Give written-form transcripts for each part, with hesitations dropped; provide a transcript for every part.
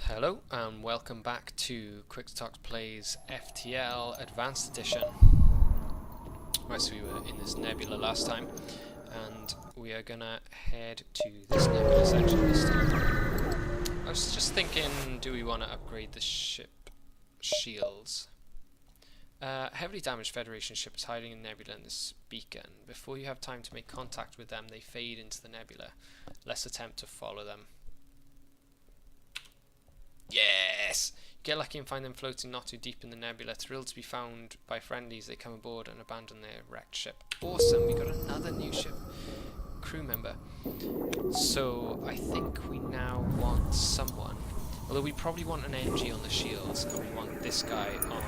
Hello and welcome back to Quixatocs Plays FTL Advanced Edition. Right, so we were in this nebula last time, and we are gonna head to this nebula section this time. I was just thinking, do we want to upgrade the ship shields? Heavily damaged Federation ship is hiding in nebula in this beacon. Before you have time to make contact with them, they fade into the nebula. Let's attempt to follow them. Yes! Get lucky and find them floating not too deep in the nebula. Thrilled to be found by friendlies, they come aboard and abandon their wrecked ship. Awesome, we got another new ship. Crew member. So, I think we now want someone. Although we probably want an NG on the shields, and we want this guy on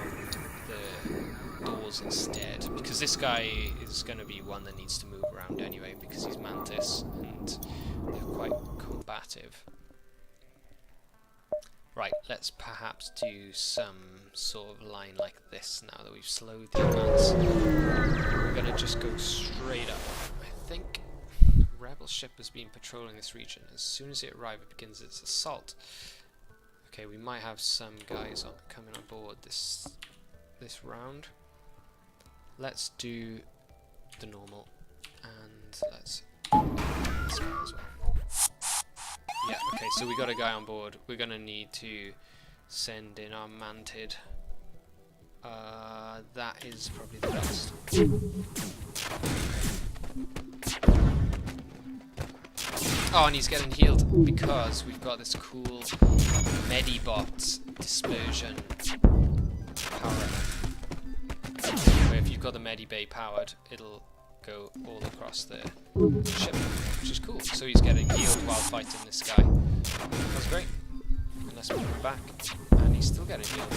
the doors instead. Because this guy is going to be one that needs to move around anyway, because he's Mantis, and they're quite combative. Right, let's perhaps do some sort of line like this now that we've slowed the advance. We're going to just go straight up. I think a rebel ship has been patrolling this region. As soon as it arrives, it begins its assault. Okay, we might have some guys coming on board this round. Let's do the normal, and let's do this guy as well. Yeah, okay, so we got a guy on board. We're gonna need to send in our Mantid. That is probably the best. Oh, and he's getting healed because we've got this cool Medibot dispersion power. Where if you've got the Medibay powered, it'll go all across the ship, which is cool. So he's getting healed while fighting this guy. That's great. And let's move him back, and he's still getting healed.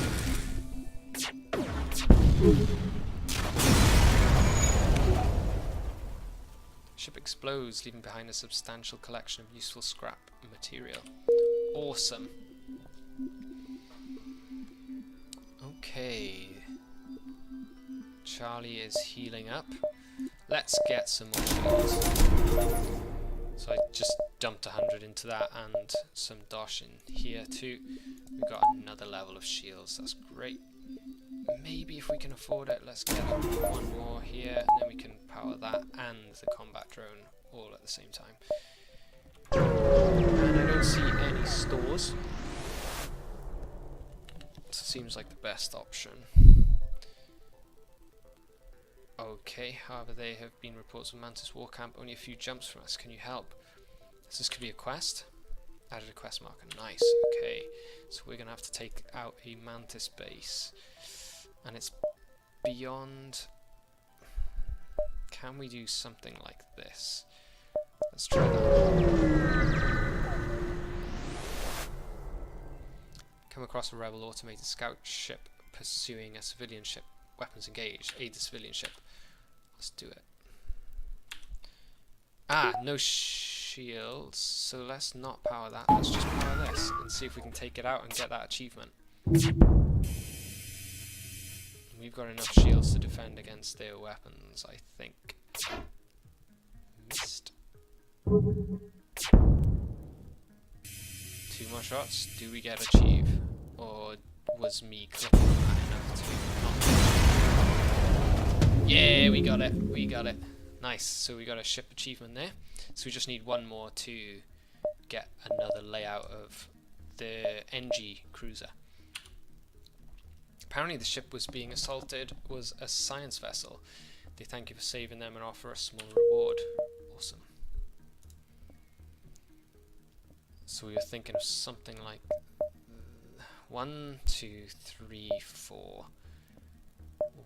Ship explodes, leaving behind a substantial collection of useful scrap material. Awesome. Okay. Charlie is healing up. Let's get some more shields. So I just dumped 100 into that and some dosh in here too. We've got another level of shields, that's great. Maybe if we can afford it, let's get one more here, and then we can power that and the combat drone all at the same time. And I don't see any stores. So it seems like the best option. Okay, however, there have been reports of Mantis War Camp only a few jumps from us. Can you help? So this could be a quest. Added a quest marker. Nice. Okay, so we're going to have to take out a Mantis base. And it's beyond... Can we do something like this? Let's try that. Come across a rebel automated scout ship pursuing a civilian ship. Weapons engaged. Aid the civilian ship. Let's do it. Ah, no shields. So let's not power that. Let's just power this and see if we can take it out and get that achievement. We've got enough shields to defend against their weapons, I think. Missed. 2 more shots. Do we get achieve? Or was me clicking on that enough to not? Yeah, we got it. We got it. Nice. So we got a ship achievement there. So we just need one more to get another layout of the NG cruiser. Apparently the ship was being assaulted was a science vessel. They thank you for saving them and offer a small reward. Awesome. So we were thinking of something like 1, 2, 3, 4.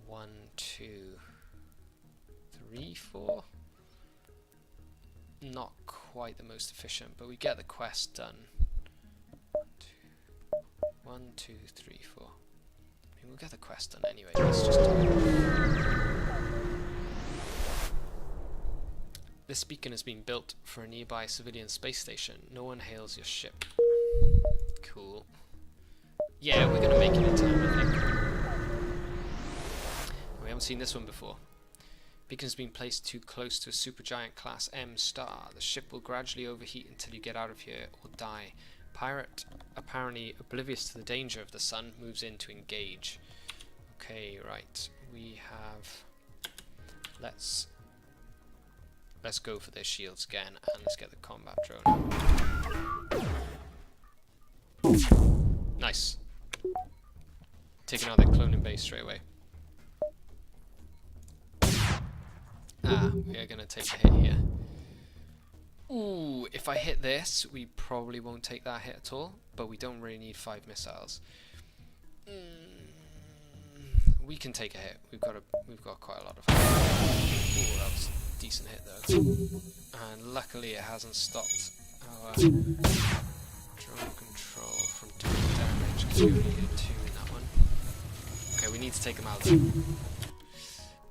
1, 2, 3, 4. Not quite the most efficient, but we get the quest done. 1, 2, 3, 4. I mean, we'll get the quest done anyway. Let's just do it. This beacon has been built for a nearby civilian space station. No one hails your ship. Cool. Yeah, we're gonna make it in time, I think. We haven't seen this one before. Beacon has been placed too close to a supergiant class M star. The ship will gradually overheat until you get out of here or die. pirate, apparently oblivious to the danger of the sun, moves in to engage. Okay, right. We have... Let's go for their shields again, and let's get the combat drone. Nice. Taking out their cloning base straight away. We are going to take a hit here. Ooh, if I hit this, we probably won't take that hit at all, but we don't really need 5 missiles. We can take a hit. We've got quite a lot of hit. Ooh, that was a decent hit though. And luckily it hasn't stopped our drone control from doing damage, because we only needed 2 in that one. Okay, we need to take them out though.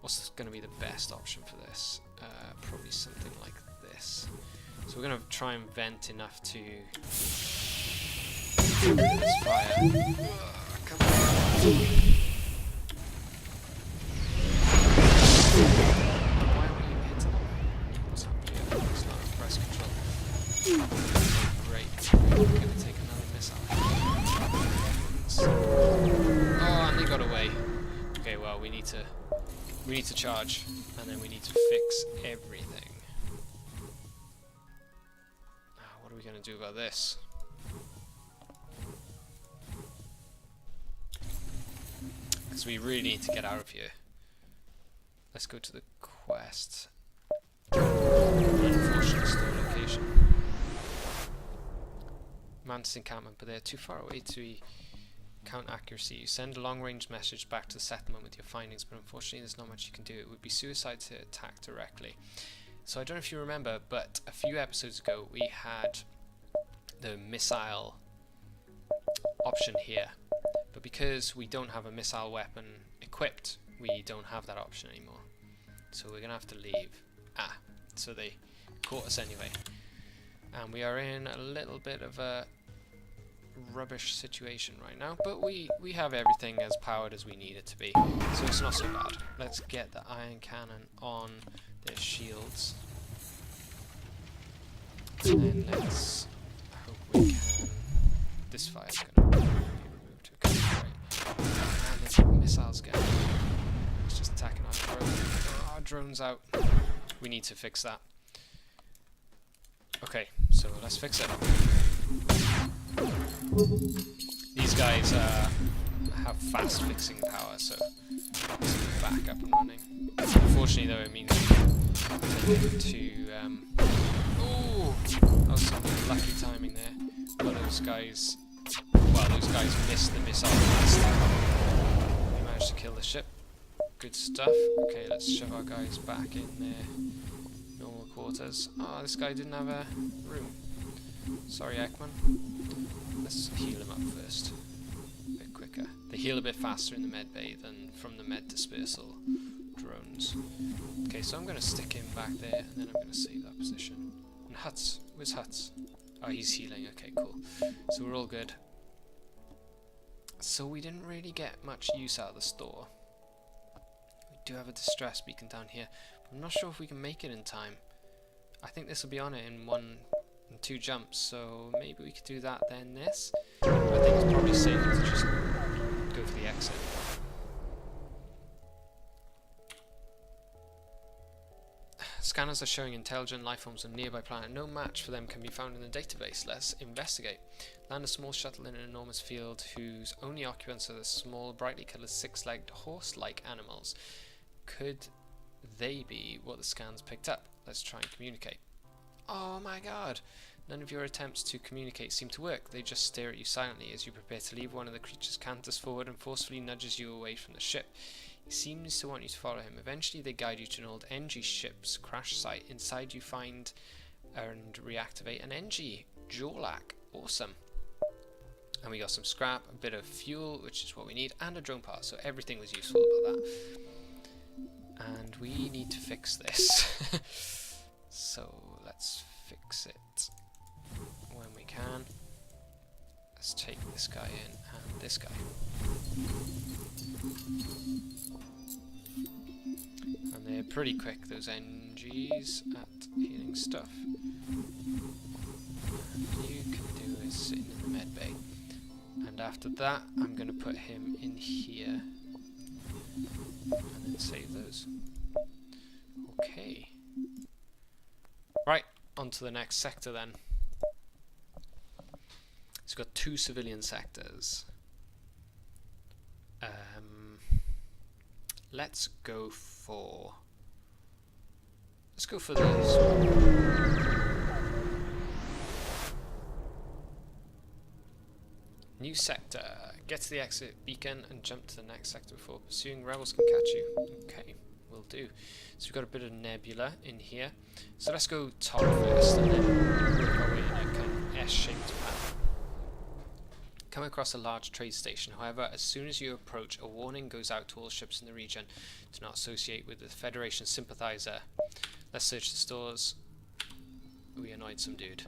What's going to be the best option for this? Probably something like this. So we're going to try and vent enough to this fire. Come on. Why are we hitting them? What's happening here? It's not press control. Great. We're going to take another missile. Oh, and they got away. Okay, well, we need to charge, and then we need to fix everything. What are we going to do about this? Because we really need to get out of here. Let's go to the quest. Unfortunate store location. Mantis encampment, but they're too far away to count accuracy. You send a long-range message back to the settlement with your findings, but unfortunately there's not much you can do. It would be suicide to attack directly. So I don't know if you remember, but a few episodes ago we had the missile option here, but because we don't have a missile weapon equipped, we don't have that option anymore. So we're gonna have to leave. So they caught us anyway, and we are in a little bit of a rubbish situation right now, but we have everything as powered as we need it to be, so it's not so bad. Let's get the iron cannon on their shields, and then let's hope we can... This fire's going to be removed. Okay, great. And the missiles get... It's just attacking our drone. Oh, our drone's out. We need to fix that. Okay, so let's fix it. These guys have fast fixing power, so let's get back up and running. Unfortunately though, it means we need to... oh! That was some lucky timing there. Well, those guys missed the missile blast. We managed to kill the ship. Good stuff. Okay, let's shove our guys back in their normal quarters. Oh, this guy didn't have a room. Sorry, Ekman. Let's heal him up first. A bit quicker. They heal a bit faster in the med bay than from the med dispersal drones. Okay, so I'm going to stick him back there, and then I'm going to save that position. And Huts. Where's Huts? Oh, he's healing. Okay, cool. So we're all good. So we didn't really get much use out of the store. We do have a distress beacon down here. I'm not sure if we can make it in time. I think this will be on it in 2 jumps, so maybe we could do that then this. I think it's probably safer to just go for the exit. Scanners are showing intelligent life forms on a nearby planet. No match for them can be found in the database. Let's investigate. Land a small shuttle in an enormous field whose only occupants are the small, brightly coloured, 6-legged, horse-like animals. Could they be what the scans picked up? Let's try and communicate. Oh my god! None of your attempts to communicate seem to work. They just stare at you silently as you prepare to leave. One of the creatures canters forward and forcefully nudges you away from the ship. He seems to want you to follow him. Eventually they guide you to an old NG ship's crash site. Inside you find and reactivate an NG Jorlak. Awesome. And we got some scrap, a bit of fuel, which is what we need, and a drone part, so everything was useful about that. And we need to fix this. So let's fix it when we can. Let's take this guy in and this guy. And they're pretty quick, those NGs, at healing stuff. And you can do is sit in med bay. And after that, I'm going to put him in here. And then save those. Okay. Right, on to the next sector then. It's got 2 civilian sectors. Let's go for this one. New sector. Get to the exit beacon and jump to the next sector before pursuing rebels can catch you. Okay, will do. So we've got a bit of nebula in here. So let's go top first and then work our way in a kind of S-shaped path. Come across a large trade station. However, as soon as you approach, a warning goes out to all ships in the region. Do not associate with the Federation sympathizer. Let's search the stores. We annoyed some dude.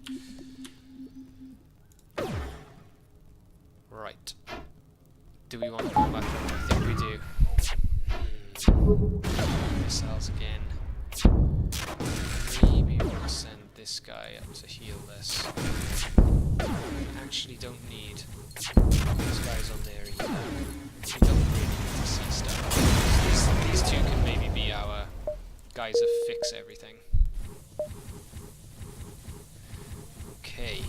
Right. Do we want to go back? I think we do. Missiles again. Maybe we'll send this guy up to heal this. We actually don't need these guys on there either. We don't really need to see stuff. These two can maybe be our guys that fix everything. Okay.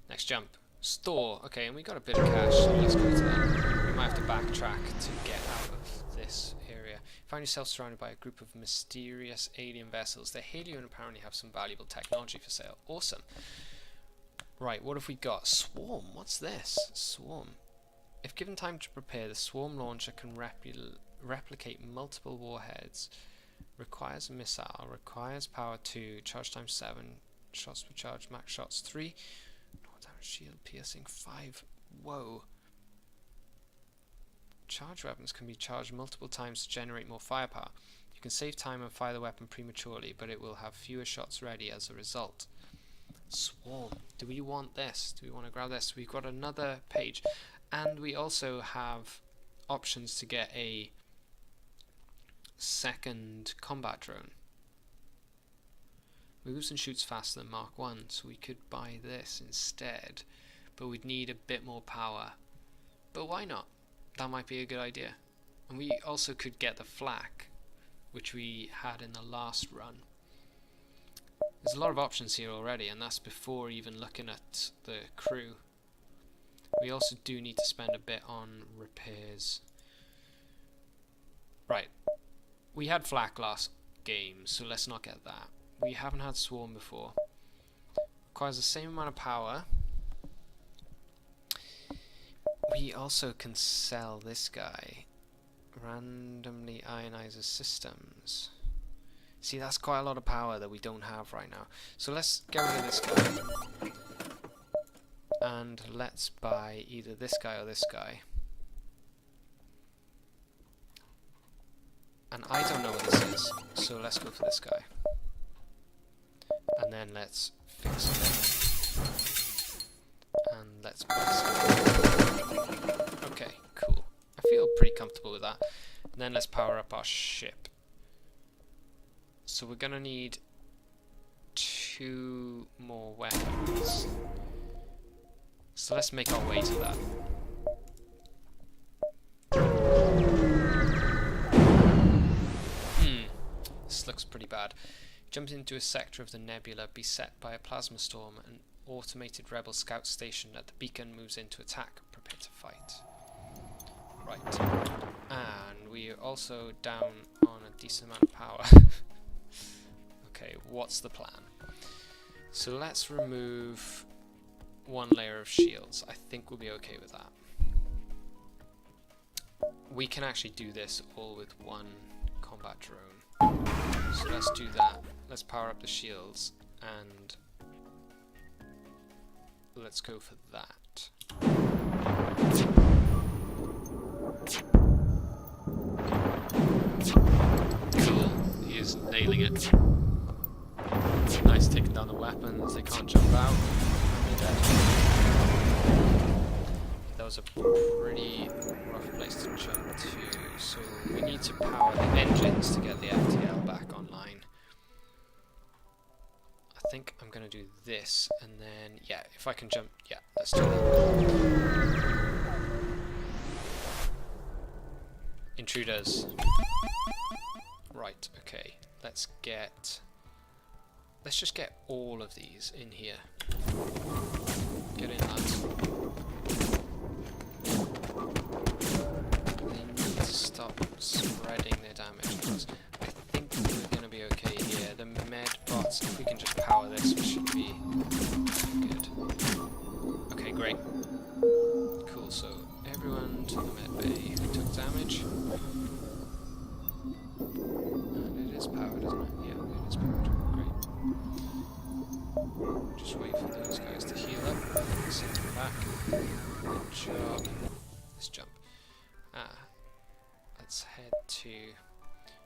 Next jump. Store. Okay, and we got a bit of cash, so let's go to that. We might have to backtrack to get out of this area. Find yourself surrounded by a group of mysterious alien vessels. They hail you and apparently have some valuable technology for sale. Awesome. Right, what have we got? Swarm. What's this? Swarm. If given time to prepare, the swarm launcher can replicate multiple warheads. Requires a missile. Requires power 2. Charge time 7. Shots per charge. Max shots 3. Shield piercing 5. Whoa. Charge weapons can be charged multiple times to generate more firepower. You can save time and fire the weapon prematurely, but it will have fewer shots ready as a result. Swarm. Do we want this? Do we want to grab this? We've got another page. And we also have options to get a second combat drone. Moves and shoots faster than Mark 1, so we could buy this instead, but we'd need a bit more power. But why not? That might be a good idea. And we also could get the flak, which we had in the last run. There's a lot of options here already, and that's before even looking at the crew. We also do need to spend a bit on repairs. Right, we had flak last game, so let's not get that. We haven't had swarm before. Requires the same amount of power. We also can sell this guy. Randomly ionizes systems. See, that's quite a lot of power that we don't have right now. So let's get rid of this guy. And let's buy either this guy or this guy. And I don't know what this is, so let's go for this guy. And then let's fix it. And let's press it. Okay, cool. I feel pretty comfortable with that. And then let's power up our ship. So we're gonna need 2 more weapons. So let's make our way to that. This looks pretty bad. Jumped into a sector of the nebula beset by a plasma storm. An automated rebel scout stationed at the beacon moves into attack. Prepare to fight. Right. And we are also down on a decent amount of power. Okay, what's the plan? So let's remove 1 layer of shields. I think we'll be okay with that. We can actually do this all with 1 combat drone. So let's do that. Let's power up the shields and let's go for that. Cool. He is nailing it. Nice taking down the weapons. They can't jump out. That was a pretty rough place to jump to. So we need to power the engines to get the FTL back online. I I think I'm going to do this, and then, yeah, if I can jump, yeah, let's do that. Intruders. Right, okay, let's just get all of these in here. Get in, lads. They need to stop spreading their damage, because I think we're going to be okay here. The med bots, if we can just power this, we should be good. Okay, great. Cool, so everyone to the med bay who took damage. And it is powered, isn't it? Yeah, it is powered. Great. Just wait for those guys to heal up, and then send them back. Good job. Let's jump. Let's head to...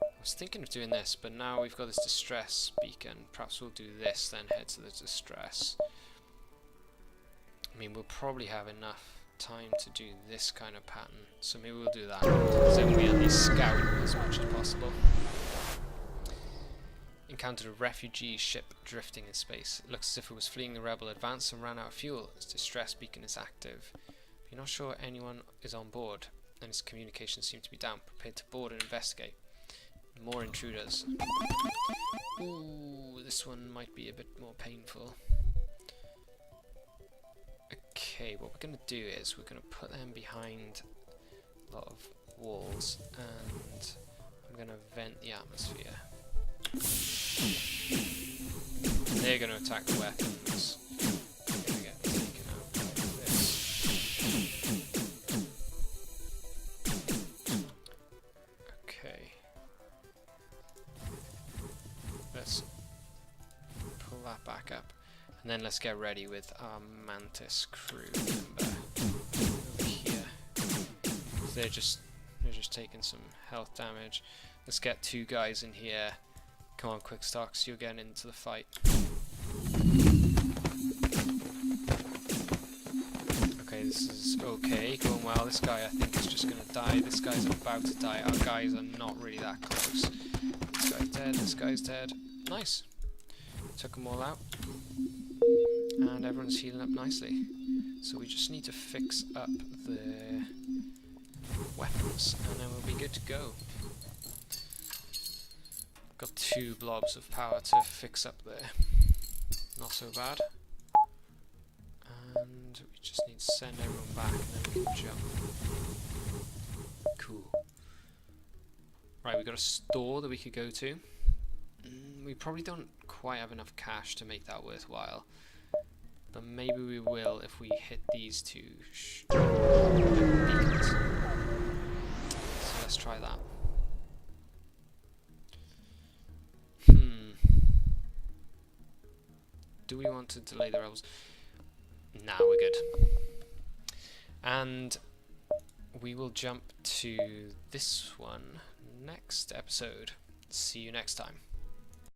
I was thinking of doing this, but now we've got this distress beacon. Perhaps we'll do this, then head to the distress. I mean, we'll probably have enough time to do this kind of pattern, so maybe we'll do that. So then we at least scout as much as possible. Encountered a refugee ship drifting in space. It looks as if it was fleeing the rebel advance and ran out of fuel. Its distress beacon is active. You're not sure anyone is on board, and its communications seem to be down. Prepared to board and investigate. More intruders. Ooh, this one might be a bit more painful. Okay, what we're going to do is we're going to put them behind a lot of walls, and I'm going to vent the atmosphere. And they're going to attack the weapons. They're going to get taken out like this. Okay. Let's pull that back up. And then let's get ready with our Mantis crew member over here. They're just taking some health damage. Let's get two guys in here. Come on, Quixatocs, you're getting into the fight. Okay, this is okay, going well. This guy I think is just gonna die. This guy's about to die. Our guys are not really that close. This guy's dead, this guy's dead. Nice. Took them all out. And everyone's healing up nicely. So we just need to fix up the weapons, and then we'll be good to go. Got 2 blobs of power to fix up there. Not so bad. And we just need to send everyone back, and then we can jump. Cool. Right, we've got a store that we could go to. We probably don't quite have enough cash to make that worthwhile. But maybe we will if we hit these 2 beacons. So let's try that. Do we want to delay the rebels? Nah, we're good. And we will jump to this one next episode. See you next time.